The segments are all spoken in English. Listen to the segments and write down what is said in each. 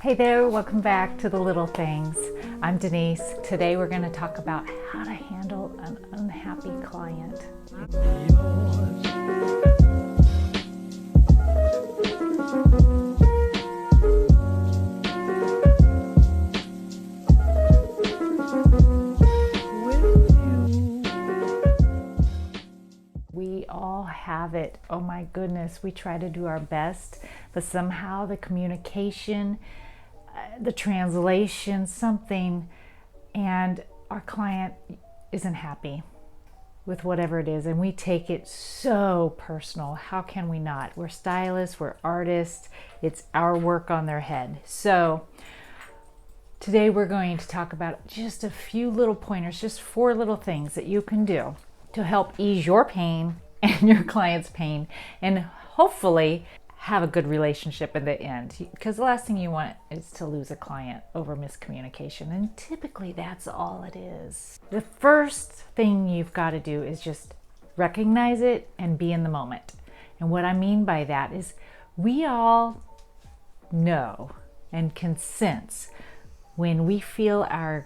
Hey there, welcome back to The Little Things. I'm Denise. Today we're going to talk about how to handle an unhappy client. We all have it. Oh my goodness, we try to do our best, but somehow the communication, the translation, something, and our client isn't happy with whatever it is, and we take it so personal. How can we not? We're stylists, we're artists, it's our work on their head. So today we're going to talk about just a few little pointers, just 4 little things that you can do to help ease your pain and your client's pain, and hopefully have a good relationship in the end, because the last thing you want is to lose a client over miscommunication, and typically that's all it is. The first thing you've got to do is just recognize it and be in the moment. And what I mean by that is we all know and can sense when we feel our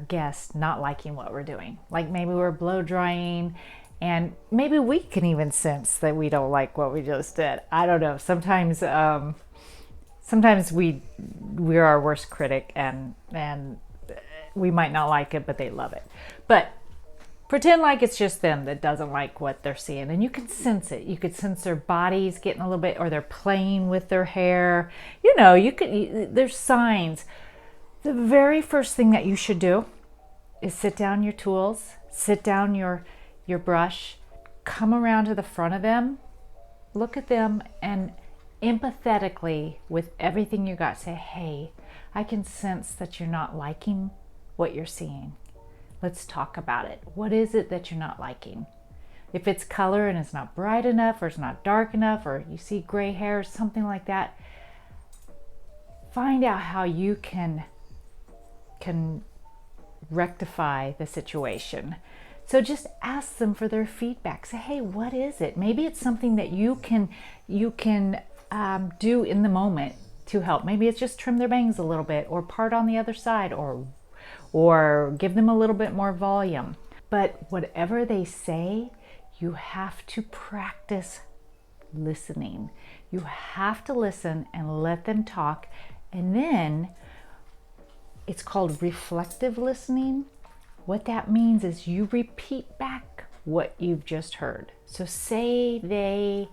guest not liking what we're doing. Like maybe we're blow drying, and maybe we can even sense that we don't like what we just did. I don't know. Sometimes we're our worst critic, and we might not like it, but they love it. But pretend like it's just them that doesn't like what they're seeing, and you can sense it. You could sense their bodies getting a little bit, or they're playing with their hair. There's signs. The very first thing that you should do is sit down your tools, sit down your brush, come around to the front of them, look at them, and empathetically, with everything you got, say, hey, I can sense that you're not liking what you're seeing. Let's talk about it. What is it that you're not liking? If it's color and it's not bright enough, or it's not dark enough, or you see gray hair, something like that, find out how you can rectify the situation. So just ask them for their feedback. Say, hey, what is it? Maybe it's something that you can do in the moment to help. Maybe it's just trim their bangs a little bit, or part on the other side, or give them a little bit more volume. But whatever they say, you have to practice listening. You have to listen and let them talk. And then it's called reflective listening. What that means is you repeat back what you've just heard. So say they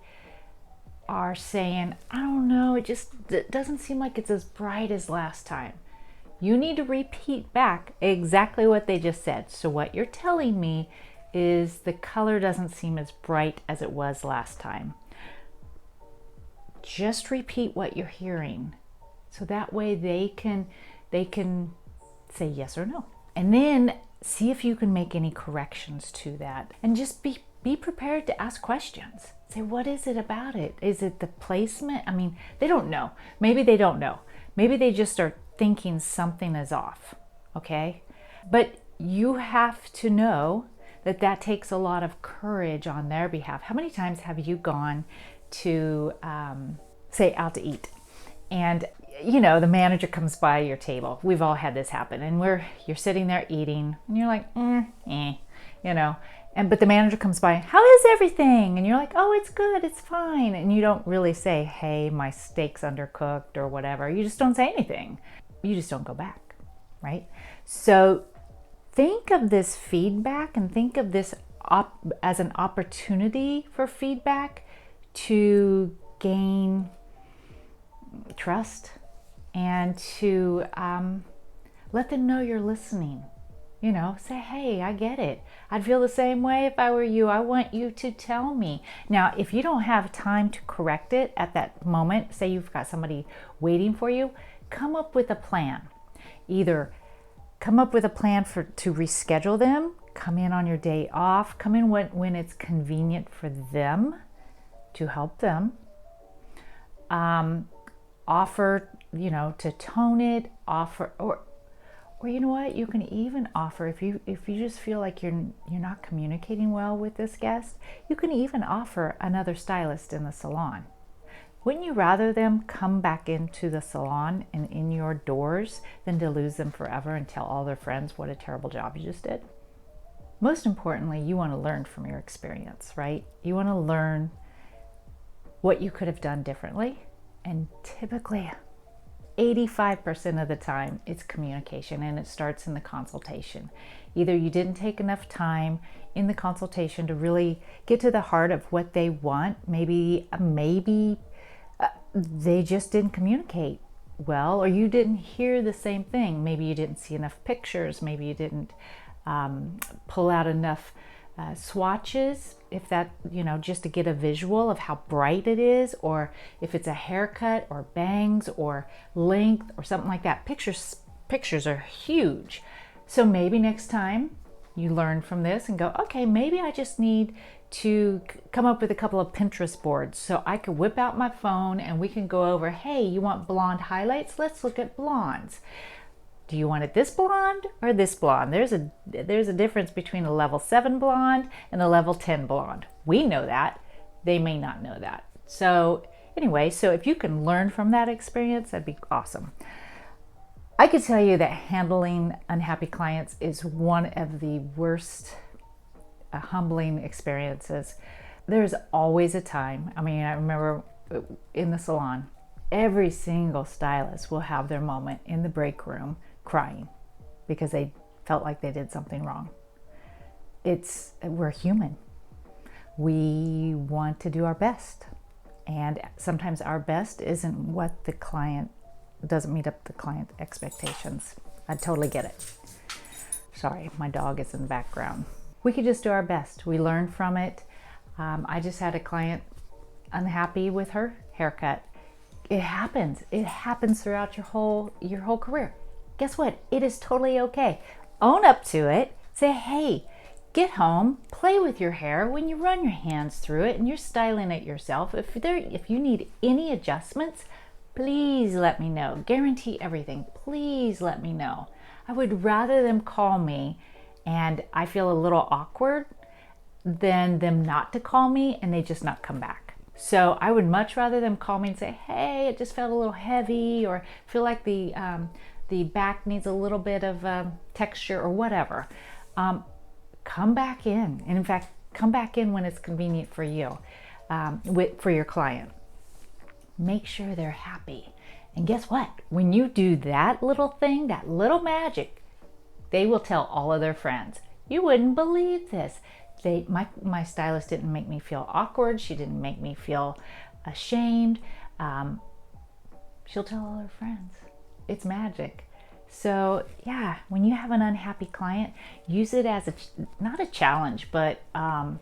are saying, I don't know, it doesn't seem like it's as bright as last time. You need to repeat back exactly what they just said. So what you're telling me is the color doesn't seem as bright as it was last time. Just repeat what you're hearing. So that way they can say yes or no. And then see if you can make any corrections to that. And just be prepared to ask questions. Say, what is it about it? Is it the placement? I mean, they don't know. Maybe they don't know. Maybe they just are thinking something is off, okay? But you have to know that that takes a lot of courage on their behalf. How many times have you gone to, say, out to eat, and the manager comes by your table? We've all had this happen, and you're sitting there eating, and you're like, but the manager comes by, how is everything? And you're like, oh, it's good, it's fine. And you don't really say, hey, my steak's undercooked or whatever. You just don't say anything. You just don't go back, right? So think of this feedback, and think of this as an opportunity for feedback to gain trust, and to let them know you're listening. Say, hey, I get it. I'd feel the same way if I were you. I want you to tell me. Now, if you don't have time to correct it at that moment, say you've got somebody waiting for you, come up with a plan. Either come up with a plan to reschedule them, come in on your day off, come in when it's convenient for them to help them. Offer, to tone it, offer, or you know what, you can even offer, if you just feel like you're not communicating well with this guest, you can even offer another stylist in the salon. Wouldn't you rather them come back into the salon and in your doors than to lose them forever and tell all their friends what a terrible job you just did? Most importantly, you want to learn from your experience, right? You want to learn what you could have done differently. And typically, 85% of the time, it's communication, and it starts in the consultation. Either you didn't take enough time in the consultation to really get to the heart of what they want. Maybe they just didn't communicate well, or you didn't hear the same thing. Maybe you didn't see enough pictures. Maybe you didn't pull out enough swatches, if that, just to get a visual of how bright it is, or if it's a haircut or bangs or length or something like that. Pictures are huge. So maybe next time you learn from this and go, okay, maybe I just need to come up with a couple of Pinterest boards so I could whip out my phone and we can go over, hey, you want blonde highlights? Let's look at blondes. Do you want it this blonde or this blonde? There's a difference between a level 7 blonde and a level 10 blonde. We know that. They may not know that. So anyway, so if you can learn from that experience, that'd be awesome. I could tell you that handling unhappy clients is one of the worst humbling experiences. There's always a time. I remember in the salon, every single stylist will have their moment in the break room crying because they felt like they did something wrong. We're human. We want to do our best. And sometimes our best isn't what doesn't meet up the client expectations. I totally get it. Sorry, my dog is in the background. We could just do our best. We learn from it. I just had a client unhappy with her haircut. It happens. It happens throughout your whole career. Guess what? It is totally okay. Own up to it. Say, hey, get home, play with your hair when you run your hands through it and you're styling it yourself. If you need any adjustments, please let me know. Guarantee everything. Please let me know. I would rather them call me and I feel a little awkward than them not to call me and they just not come back. So I would much rather them call me and say, hey, it just felt a little heavy, or feel like the back needs a little bit of texture or whatever. Come back in. And in fact, come back in when it's convenient for you, for your client. Make sure they're happy. And guess what? When you do that little thing, that little magic, they will tell all of their friends. You wouldn't believe this. My stylist didn't make me feel awkward. She didn't make me feel ashamed. She'll tell all her friends. It's magic. So yeah, when you have an unhappy client, use it as not a challenge, but an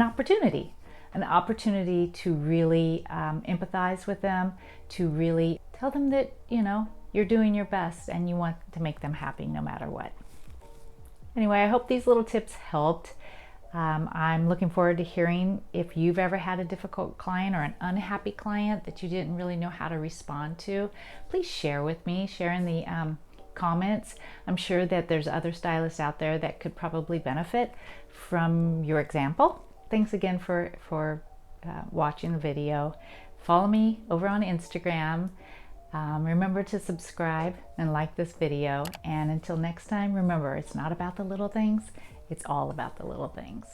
opportunity to really empathize with them, to really tell them that, you're doing your best and you want to make them happy no matter what. Anyway, I hope these little tips helped. I'm looking forward to hearing if you've ever had a difficult client or an unhappy client that you didn't really know how to respond to. Please share with me, share in the comments. I'm sure that there's other stylists out there that could probably benefit from your example. Thanks again for watching the video. Follow me over on Instagram. Remember to subscribe and like this video. And until next time, remember, it's not about the little things. It's all about the little things.